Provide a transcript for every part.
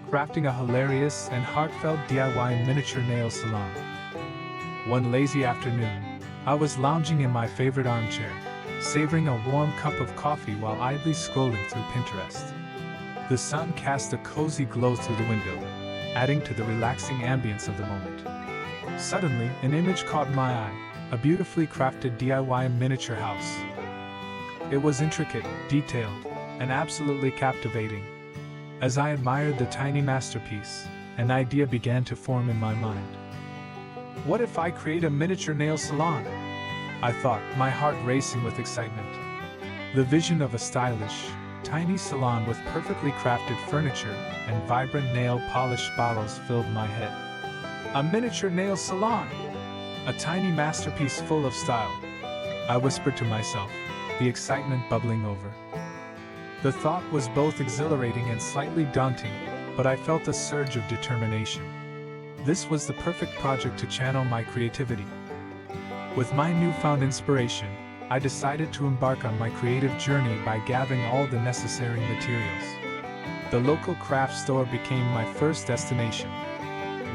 Crafting a hilarious and heartfelt DIY miniature nail salon. One lazy afternoon, I was lounging in my favorite armchair, savoring a warm cup of coffee while idly scrolling through Pinterest. The sun cast a cozy glow through the window, adding to the relaxing ambience of the moment. Suddenly, an image caught my eye, a beautifully crafted DIY miniature house. It was intricate, detailed, and absolutely captivating. As I admired the tiny masterpiece, an idea began to form in my mind. What if I create a miniature nail salon? I thought, my heart racing with excitement. The vision of a stylish, tiny salon with perfectly crafted furniture and vibrant nail polish bottles filled my head. A miniature nail salon! A tiny masterpiece full of style. I whispered to myself, the excitement bubbling over. The thought was both exhilarating and slightly daunting, but I felt a surge of determination. This was the perfect project to channel my creativity. With my newfound inspiration, I decided to embark on my creative journey by gathering all the necessary materials. The local craft store became my first destination.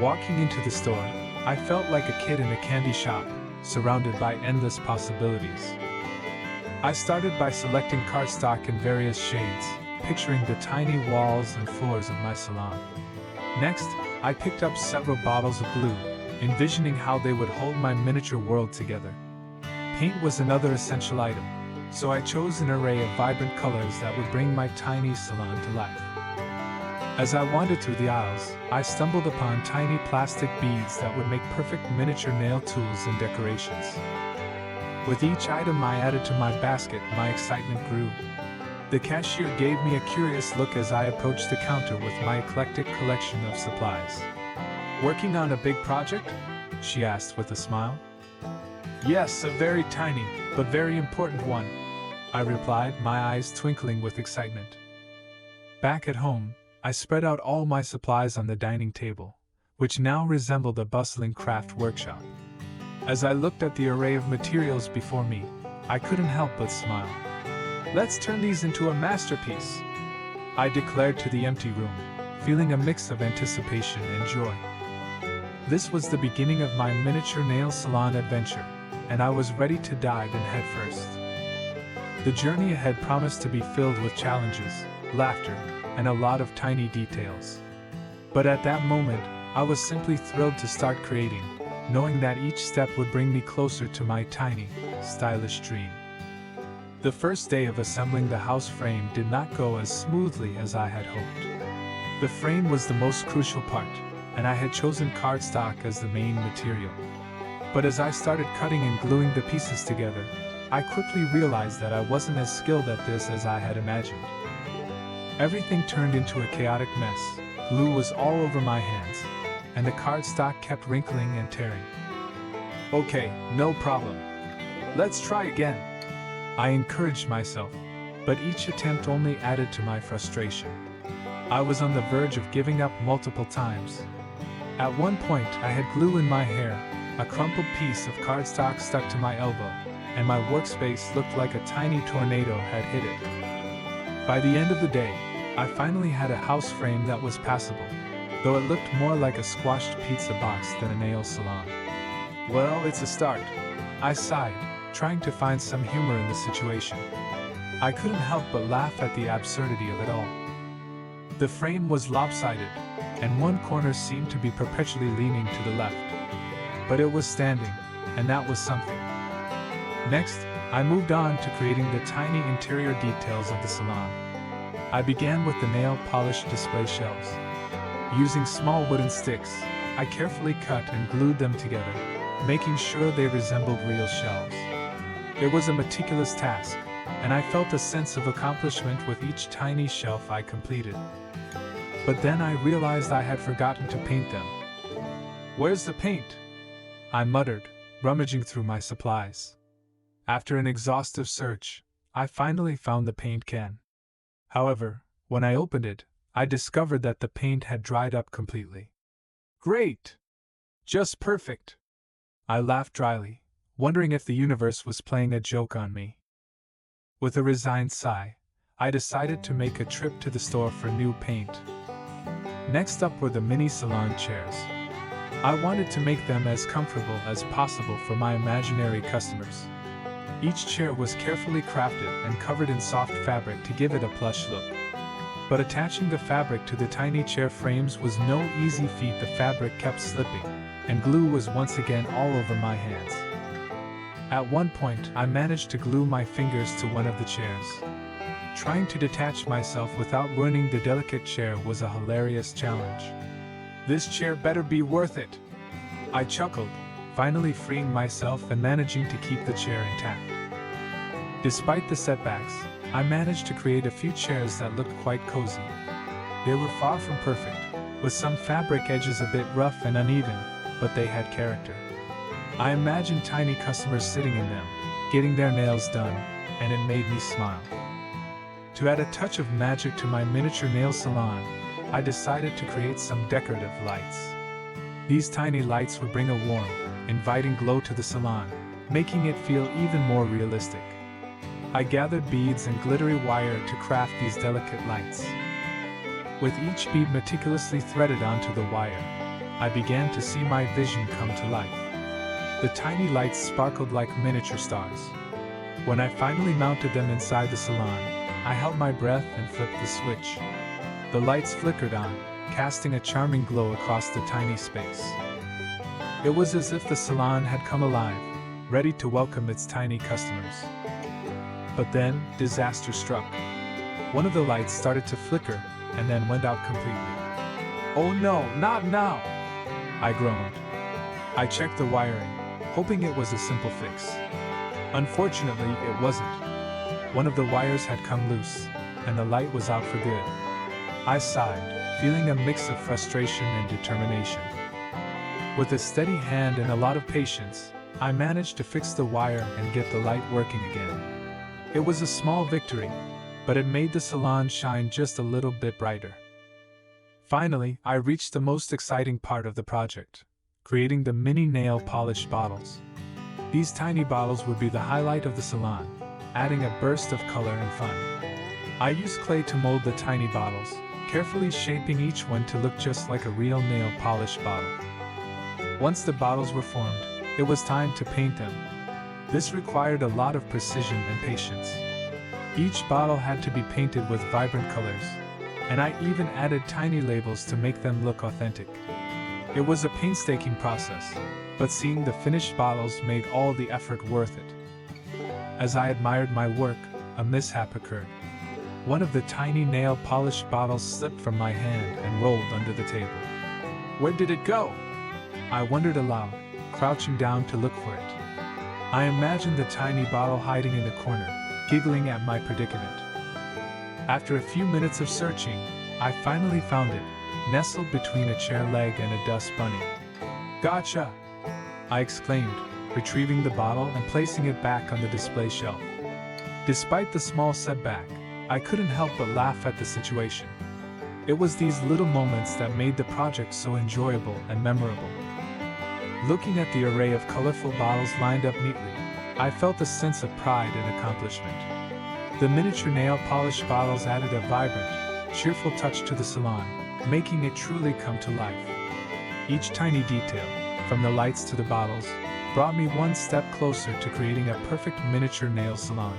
Walking into the store, I felt like a kid in a candy shop, surrounded by endless possibilities. I started by selecting cardstock in various shades, picturing the tiny walls and floors of my salon. Next, I picked up several bottles of glue, envisioning how they would hold my miniature world together. Paint was another essential item, so I chose an array of vibrant colors that would bring my tiny salon to life. As I wandered through the aisles, I stumbled upon tiny plastic beads that would make perfect miniature nail tools and decorations. With each item I added to my basket, my excitement grew. The cashier gave me a curious look as I approached the counter with my eclectic collection of supplies. "Working on a big project?" she asked with a smile. "Yes, a very tiny, but very important one," I replied, my eyes twinkling with excitement. Back at home, I spread out all my supplies on the dining table, which now resembled a bustling craft workshop. As I looked at the array of materials before me, I couldn't help but smile. "Let's turn these into a masterpiece," I declared to the empty room, feeling a mix of anticipation and joy. This was the beginning of my miniature nail salon adventure, and I was ready to dive in headfirst. The journey ahead promised to be filled with challenges, laughter, and a lot of tiny details. But at that moment, I was simply thrilled to start creating, knowing that each step would bring me closer to my tiny, stylish dream. The first day of assembling the house frame did not go as smoothly as I had hoped. The frame was the most crucial part, and I had chosen cardstock as the main material. But as I started cutting and gluing the pieces together, I quickly realized that I wasn't as skilled at this as I had imagined. Everything turned into a chaotic mess. Glue was all over my hands, and the cardstock kept wrinkling and tearing. "Okay, no problem. Let's try again," I encouraged myself, but each attempt only added to my frustration. I was on the verge of giving up multiple times. At one point, I had glue in my hair, a crumpled piece of cardstock stuck to my elbow, and my workspace looked like a tiny tornado had hit it. By the end of the day, I finally had a house frame that was passable, though it looked more like a squashed pizza box than a nail salon. "Well, it's a start," I sighed, trying to find some humor in the situation. I couldn't help but laugh at the absurdity of it all. The frame was lopsided, and one corner seemed to be perpetually leaning to the left. But it was standing, and that was something. Next, I moved on to creating the tiny interior details of the salon. I began with the nail polish display shelves. Using small wooden sticks, I carefully cut and glued them together, making sure they resembled real shelves. It was a meticulous task, and I felt a sense of accomplishment with each tiny shelf I completed. But then I realized I had forgotten to paint them. "Where's the paint?" I muttered, rummaging through my supplies. After an exhaustive search, I finally found the paint can. However, when I opened it, I discovered that the paint had dried up completely. "Great! Just perfect!" I laughed dryly, wondering if the universe was playing a joke on me. With a resigned sigh, I decided to make a trip to the store for new paint. Next up were the mini salon chairs. I wanted to make them as comfortable as possible for my imaginary customers. Each chair was carefully crafted and covered in soft fabric to give it a plush look. But attaching the fabric to the tiny chair frames was no easy feat. The fabric kept slipping, and glue was once again all over my hands. At one point, I managed to glue my fingers to one of the chairs. Trying to detach myself without ruining the delicate chair was a hilarious challenge. "This chair better be worth it," I chuckled, finally freeing myself and managing to keep the chair intact. Despite the setbacks, I managed to create a few chairs that looked quite cozy. They were far from perfect, with some fabric edges a bit rough and uneven, but they had character. I imagined tiny customers sitting in them, getting their nails done, and it made me smile. To add a touch of magic to my miniature nail salon, I decided to create some decorative lights. These tiny lights would bring a warm, inviting glow to the salon, making it feel even more realistic. I gathered beads and glittery wire to craft these delicate lights. With each bead meticulously threaded onto the wire, I began to see my vision come to life. The tiny lights sparkled like miniature stars. When I finally mounted them inside the salon, I held my breath and flipped the switch. The lights flickered on, casting a charming glow across the tiny space. It was as if the salon had come alive, ready to welcome its tiny customers. But then, disaster struck. One of the lights started to flicker, and then went out completely. "Oh no, not now!" I groaned. I checked the wiring, hoping it was a simple fix. Unfortunately, it wasn't. One of the wires had come loose, and the light was out for good. I sighed, feeling a mix of frustration and determination. With a steady hand and a lot of patience, I managed to fix the wire and get the light working again. It was a small victory, but it made the salon shine just a little bit brighter. Finally, I reached the most exciting part of the project: creating the mini nail polish bottles. These tiny bottles would be the highlight of the salon, adding a burst of color and fun. I used clay to mold the tiny bottles, carefully shaping each one to look just like a real nail polish bottle. Once the bottles were formed, it was time to paint them. This required a lot of precision and patience. Each bottle had to be painted with vibrant colors, and I even added tiny labels to make them look authentic. It was a painstaking process, but seeing the finished bottles made all the effort worth it. As I admired my work, a mishap occurred. One of the tiny nail polish bottles slipped from my hand and rolled under the table. "Where did it go?" I wondered aloud, crouching down to look for it. I imagined the tiny bottle hiding in the corner, giggling at my predicament. After a few minutes of searching, I finally found it, nestled between a chair leg and a dust bunny. "Gotcha!" I exclaimed, retrieving the bottle and placing it back on the display shelf. Despite the small setback, I couldn't help but laugh at the situation. It was these little moments that made the project so enjoyable and memorable. Looking at the array of colorful bottles lined up neatly, I felt a sense of pride and accomplishment. The miniature nail polish bottles added a vibrant, cheerful touch to the salon, making it truly come to life. Each tiny detail, from the lights to the bottles, brought me one step closer to creating a perfect miniature nail salon.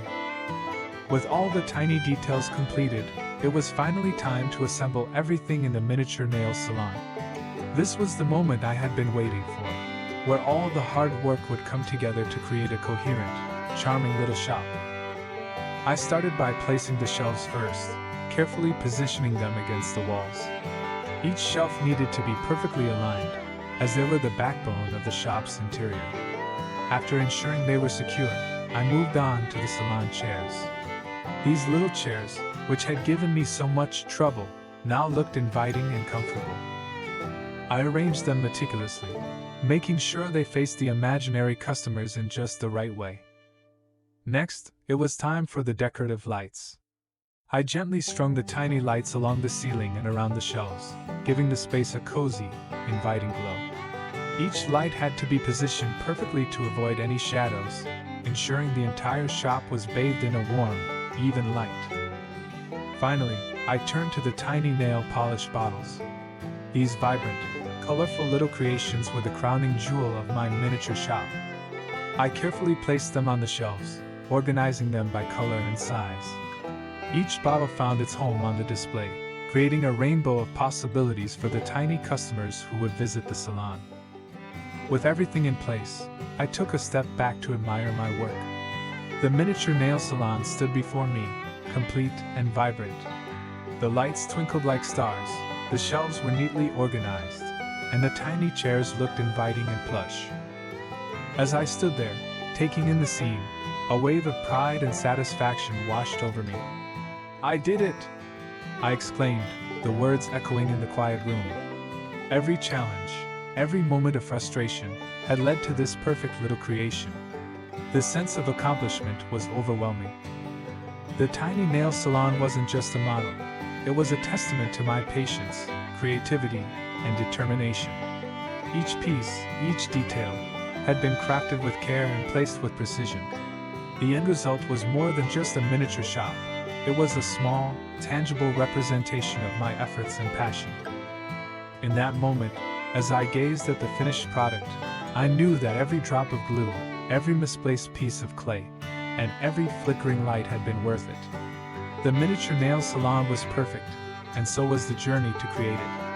With all the tiny details completed, it was finally time to assemble everything in the miniature nail salon. This was the moment I had been waiting for, where all the hard work would come together to create a coherent, charming little shop. I started by placing the shelves first, carefully positioning them against the walls. Each shelf needed to be perfectly aligned, as they were the backbone of the shop's interior. After ensuring they were secure, I moved on to the salon chairs. These little chairs, which had given me so much trouble, now looked inviting and comfortable. I arranged them meticulously, making sure they faced the imaginary customers in just the right way. Next, it was time for the decorative lights. I gently strung the tiny lights along the ceiling and around the shelves, giving the space a cozy, inviting glow. Each light had to be positioned perfectly to avoid any shadows, ensuring the entire shop was bathed in a warm, even light. Finally, I turned to the tiny nail polish bottles. These vibrant, colorful little creations were the crowning jewel of my miniature shop. I carefully placed them on the shelves, organizing them by color and size. Each bottle found its home on the display, creating a rainbow of possibilities for the tiny customers who would visit the salon. With everything in place, I took a step back to admire my work. The miniature nail salon stood before me, complete and vibrant. The lights twinkled like stars, the shelves were neatly organized, and the tiny chairs looked inviting and plush. As I stood there, taking in the scene, a wave of pride and satisfaction washed over me. "I did it!" I exclaimed, the words echoing in the quiet room. Every challenge, every moment of frustration, had led to this perfect little creation. The sense of accomplishment was overwhelming. The tiny nail salon wasn't just a model, it was a testament to my patience, creativity, and determination. Each piece, each detail, had been crafted with care and placed with precision. The end result was more than just a miniature shop. It was a small, tangible representation of my efforts and passion. In that moment, as I gazed at the finished product, I knew that every drop of glue, every misplaced piece of clay, and every flickering light had been worth it. The miniature nail salon was perfect, and so was the journey to create it.